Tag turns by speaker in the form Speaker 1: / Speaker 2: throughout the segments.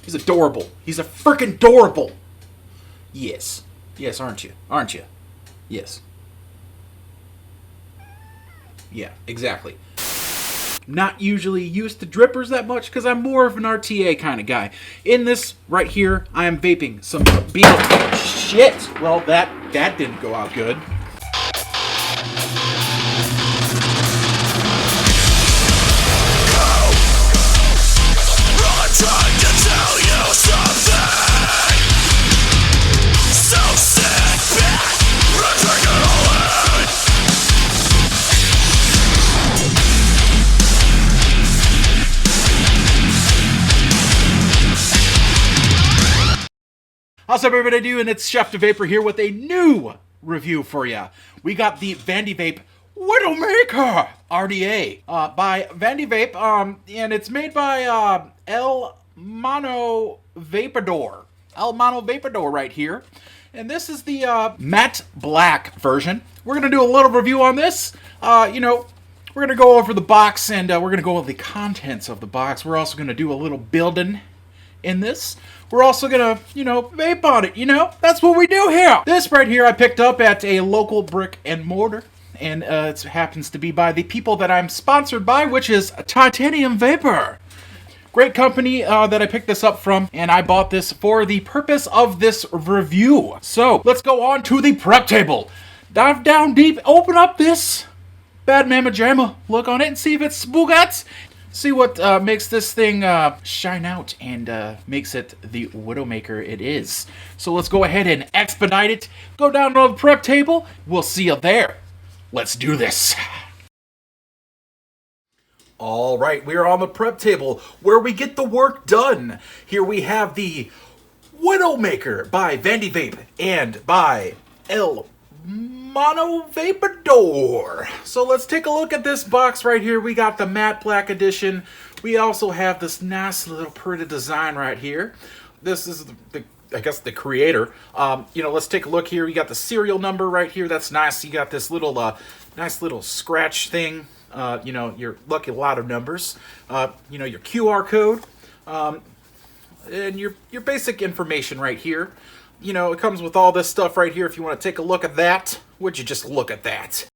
Speaker 1: He's adorable. He's a freaking adorable. Yes. Yes, aren't you? Aren't you? Yes. Yeah, exactly. Not usually used to drippers that much because I'm more of an RTA kind of guy. In this right here, I am vaping some Beetle. Shit! Well, that didn't go out good.
Speaker 2: I'm trying to tell you something so sit back and take it all in.
Speaker 1: How's everybody doing? It's Chef the Vapor here with a new review for you. We got the Vandy Vape Widowmaker RDA by Vandy Vape, and it's made by ELMONO VAPEADOR. ELMONO VAPEADOR right here. And this is the matte black version. We're going to do a little review on this. We're going to go over the box, and we're going to go over the contents of the box. We're also going to do a little building in this. We're also gonna, vape on it, That's what we do here. This right here I picked up at a local brick and mortar, and it happens to be by the people that I'm sponsored by, which is Titanium Vapor. Great company that I picked this up from, and I bought this for the purpose of this review. So, let's go on to the prep table. Dive down deep, open up this bad mamma jamma, look on it and see if it's spoogat. See what makes this thing shine out and makes it the Widowmaker it is. So let's go ahead and expedite it. Go down to the prep table. We'll see you there. Let's do this. All right, we are on the prep table where we get the work done. Here we have the Widowmaker by Vandy Vape and by ELMONO VAPEADOR. So let's take a look at this box right here. We got the matte black edition. We also have this nice little pretty design right here. This is I guess the creator. Let's take a look here. We got the serial number right here. That's nice. You got this little nice little scratch thing. Your lucky lot of numbers. Your QR code. And your basic information right here. It comes with all this stuff right here. If you want to take a look at that, would you just look at that?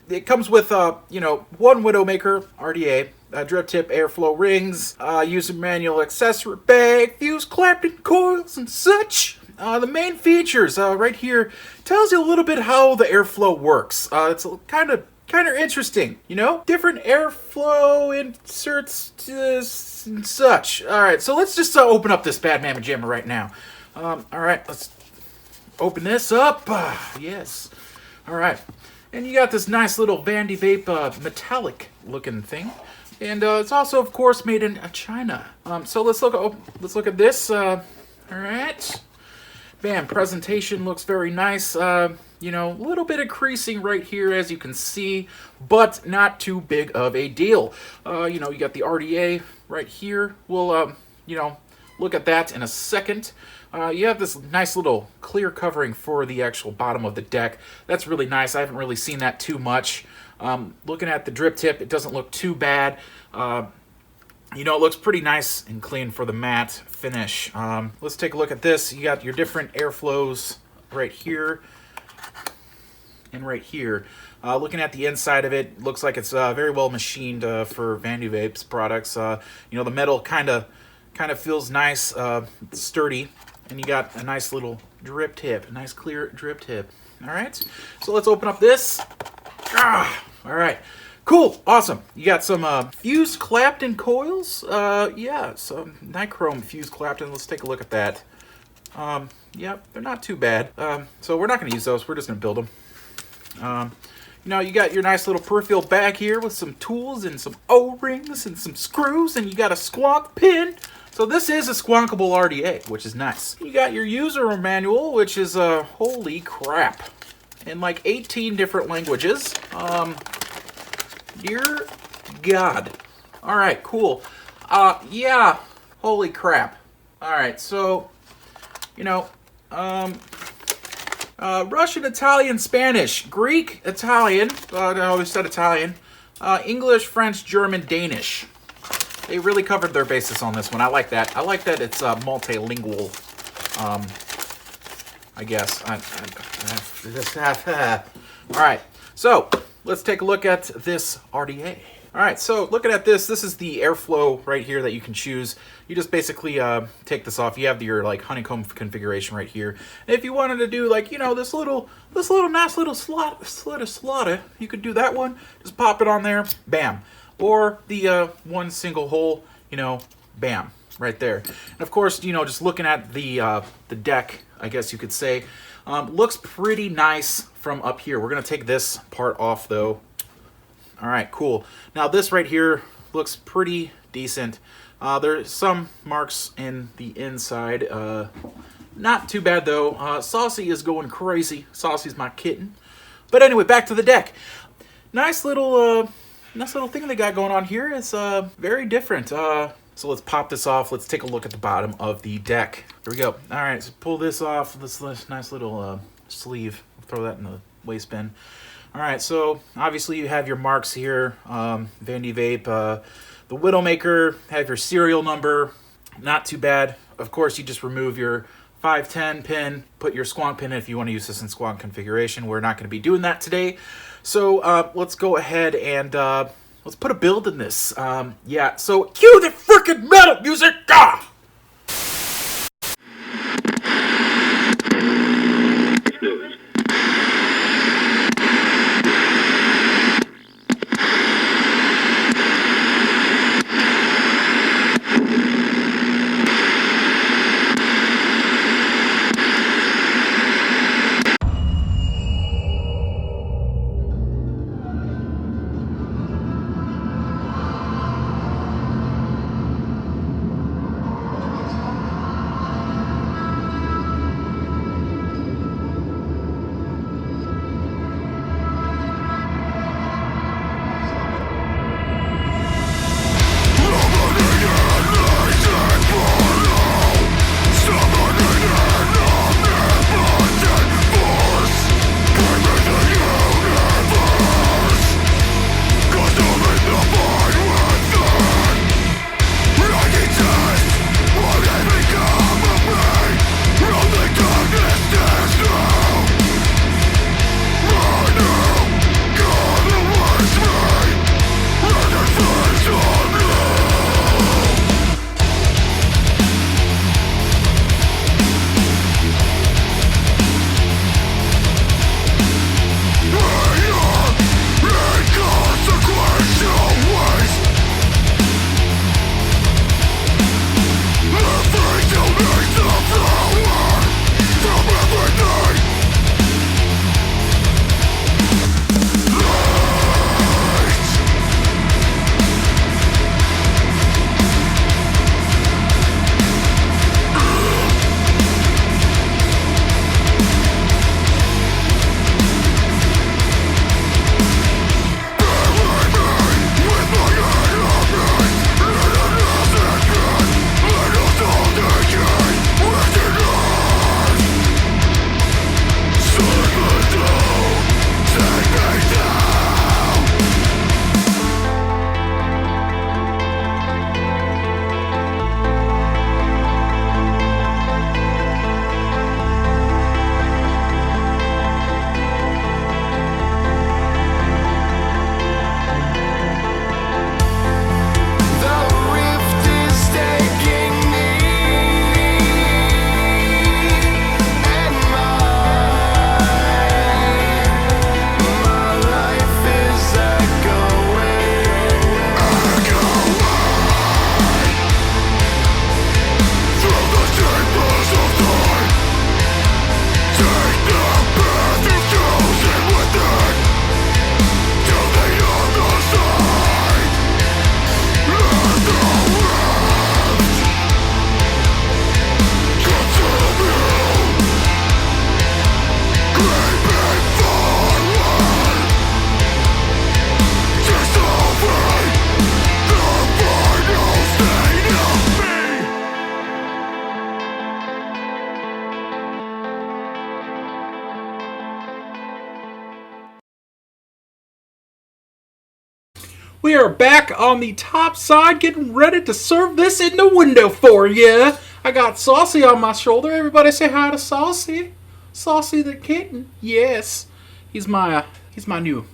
Speaker 1: It comes with, one Widowmaker RDA, drip tip airflow rings, user manual accessory bag, fuse Clapton coils and such. The main features right here tells you a little bit how the airflow works. It's kind of interesting, different airflow inserts and such. All right, so let's just open up this bad mamma jamma right now. All right, let's open this up. Yes. All right, and you got this nice little Vandy Vape metallic looking thing, and it's also, of course, made in China. So let's look at this. All right. Bam, presentation looks very nice. A little bit of creasing right here, as you can see, but not too big of a deal. You got the RDA right here. We'll, look at that in a second. You have this nice little clear covering for the actual bottom of the deck. That's really nice. I haven't really seen that too much. Looking at the drip tip, it doesn't look too bad. It looks pretty nice and clean for the matte finish. Let's take a look at this. You got your different airflows right here and right here. Looking at the inside of it, looks like it's very well machined for Vandy Vape's products. The metal kind of feels nice, sturdy, and you got a nice little drip tip, a nice clear drip tip. All right, so let's open up this. All right. Cool, awesome. You got some fused Clapton coils. Yeah, some nichrome fused Clapton. Let's take a look at that. Yep, they're not too bad. So we're not going to use those. We're just going to build them. You got your nice little peripheral bag here with some tools and some O-rings and some screws, and you got a squonk pin. So this is a squonkable RDA, which is nice. You got your user manual, which is holy crap, in like 18 different languages. Dear God. All right, cool. Yeah, holy crap. All right, so, Russian, Italian, Spanish, Greek, Italian, no, they said Italian, English, French, German, Danish. they really covered their bases on this one. I like that. I like that it's multilingual. I guess. All right, so let's take a look at this RDA. All right, so looking at this, this is the airflow right here that you can choose. You just basically take this off. You have your like honeycomb configuration right here. And if you wanted to do like, you know, this little nice little slot, you could do that one. Just pop it on there, bam. Or the one single hole, you know, bam, right there. And of course, you know, just looking at the deck, I guess you could say, looks pretty nice from up here. We're gonna take this part off though. All right, cool. Now this right here looks pretty decent. There's some marks in the inside. Not too bad though. Saucy is going crazy. Saucy's my kitten. But anyway, back to the deck. Nice little thing they got going on here. It's very different. So let's pop this off. Let's take a look at the bottom of the deck. Here we go. All right, so pull this off. This nice little sleeve. Throw that in the waste bin. All right, so obviously you have your marks here. Vandy Vape, the Widowmaker, have your serial number. Not too bad. Of course, you just remove your 510 pin, put your squonk pin in if you want to use this in squonk configuration. We're not going to be doing that today. So let's go ahead and let's put a build in this. Yeah, so cue the freaking metal music! Ah! We are back on the top side, getting ready to serve this in the window for you. I got Saucy on my shoulder. Everybody say hi to Saucy. Saucy the kitten. Yes, he's my new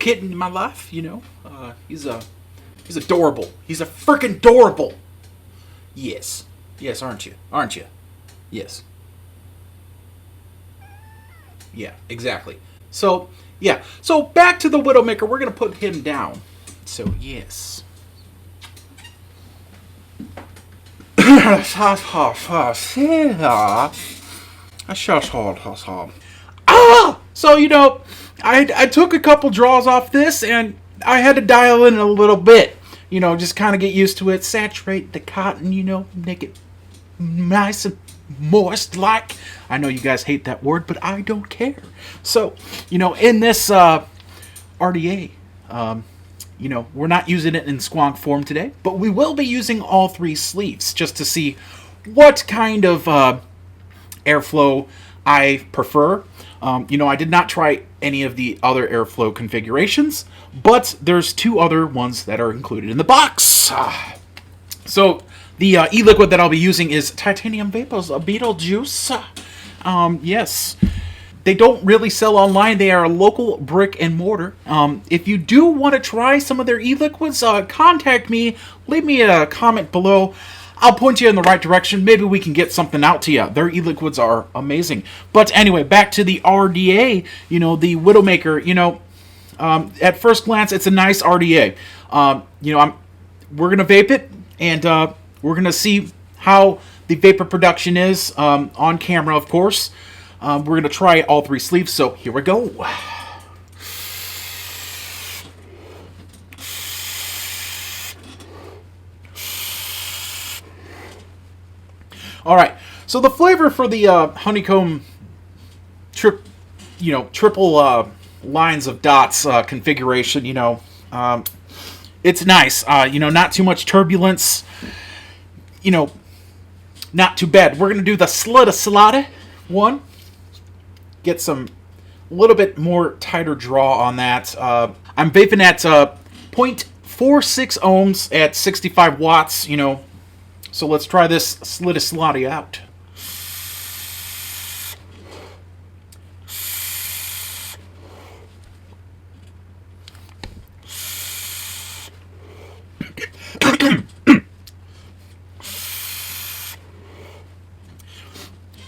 Speaker 1: kitten in my life. You know, he's adorable. He's a freaking adorable. Yes, aren't you? Aren't you? Yes. Yeah, exactly. So. Yeah, so back to the Widowmaker. We're going to put him down. So, yes. So, you know, I took a couple draws off this, and I had to dial in a little bit. You know, just kind of get used to it. Saturate the cotton, you know, make it nice and moist like. I know you guys hate that word, but I don't care. So, you know, in this RDA, you know, we're not using it in squonk form today, but we will be using all three sleeves just to see what kind of airflow I prefer. You know, I did not try any of the other airflow configurations, but there's two other ones that are included in the box. So, the e-liquid that I'll be using is Titanium Vape's Beetle Juice. Yes. They don't really sell online. They are a local brick and mortar. If you do want to try some of their e-liquids, contact me. Leave me a comment below. I'll point you in the right direction. Maybe we can get something out to you. Their e-liquids are amazing. But anyway, back to the RDA, you know, the Widowmaker, you know, at first glance, it's a nice RDA. You know, we're going to vape it, and we're going to see how the vapor production is on camera, of course. We're going to try all three sleeves, so here we go. Alright, so the flavor for the honeycomb triple lines of dots configuration, you know, it's nice. You know, not too much turbulence. You know, not too bad. We're going to do the slida one. Get some a little bit more tighter draw on that. I'm vaping at 0.46 ohms at 65 watts, you know. So let's try this slida out.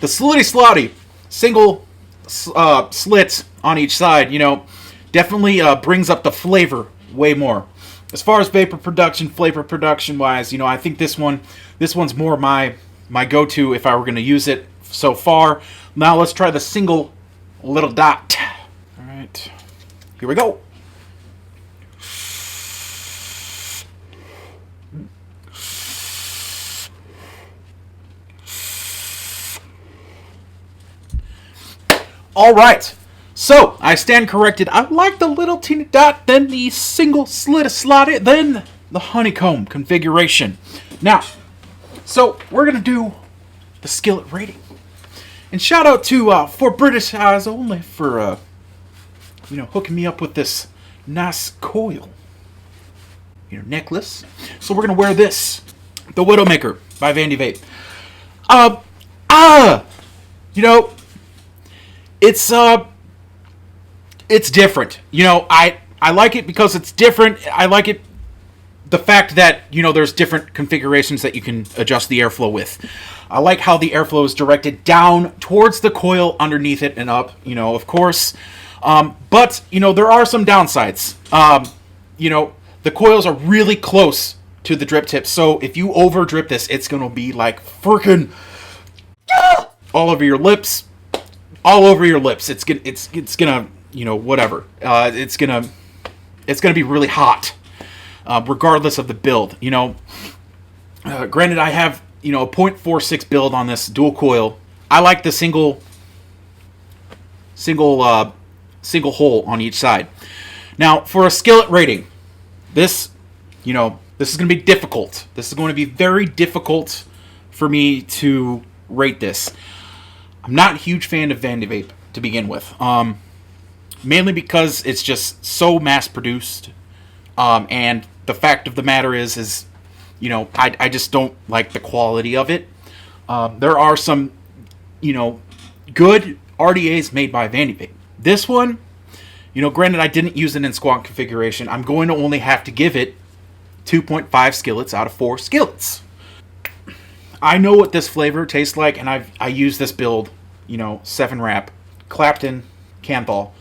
Speaker 1: The slitty single slits on each side, you know, definitely brings up the flavor way more. As far as vapor production, flavor production wise, you know, I think this one's more my go-to if I were going to use it so far. Now let's try the single little dot. All right, here we go. All right, so I stand corrected. I like the little teeny dot, then the single slida, then the honeycomb configuration. Now, so we're gonna do the skillet rating, and shout out to For British Eyes Only for you know, hooking me up with this nice coil, you know, necklace. So we're gonna wear this, the Widowmaker by Vandy Vape. You know, it's different. You know, I like it because it's different. I like it, the fact that, you know, there's different configurations that you can adjust the airflow with. I like how the airflow is directed down towards the coil, underneath it, and up, you know, of course. But, you know, there are some downsides. You know, the coils are really close to the drip tip, so if you over drip this, it's going to be like freaking all over your lips. All over your lips. It's gonna, you know, whatever. It's gonna be really hot, regardless of the build. You know, granted, I have, you know, a 0.46 build on this dual coil. I like the single hole on each side. Now, for a skillet rating, this, you know, this is gonna be difficult. This is going to be very difficult for me to rate this. I'm not a huge fan of Vandy Vape to begin with. Mainly because it's just so mass-produced. And the fact of the matter is, you know, I just don't like the quality of it. There are some, you know, good RDAs made by Vandy Vape. This one, you know, granted I didn't use it in squat configuration. I'm going to only have to give it 2.5 skillets out of 4 skillets. I know what this flavor tastes like, and I use this build, you know, 7-wrap, Clapton, Canthal,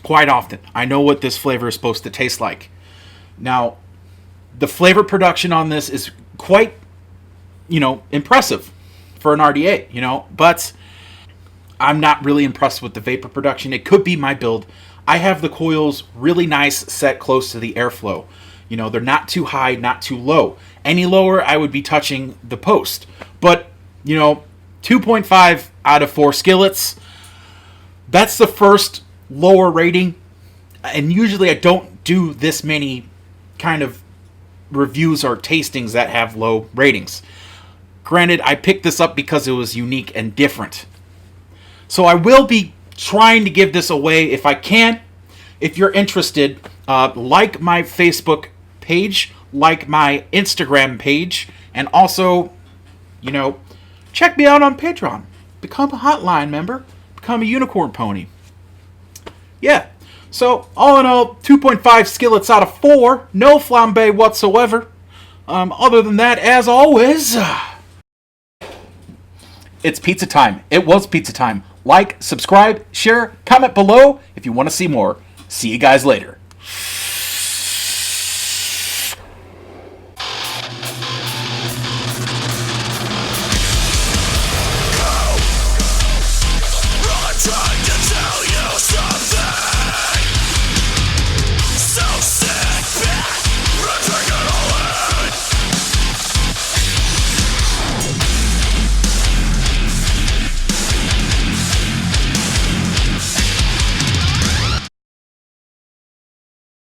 Speaker 1: quite often. I know what this flavor is supposed to taste like. Now, the flavor production on this is quite, you know, impressive for an RDA, you know, but I'm not really impressed with the vapor production. It could be my build. I have the coils really nice, set close to the airflow. You know, they're not too high, not too low. Any lower, I would be touching the post. But, you know, 2.5 out of 4 skillets, that's the first lower rating. And usually I don't do this many kind of reviews or tastings that have low ratings. Granted, I picked this up because it was unique and different. So I will be trying to give this away if I can. If you're interested, like my Facebook page, like my Instagram page, and also, you know, check me out on Patreon. Become a hotline member. Become a unicorn pony. Yeah. So, all in all, 2.5 skillets out of 4. No flambe whatsoever. Other than that, as always, it's pizza time. It was pizza time. Like, subscribe, share, comment below if you want to see more. See you guys later.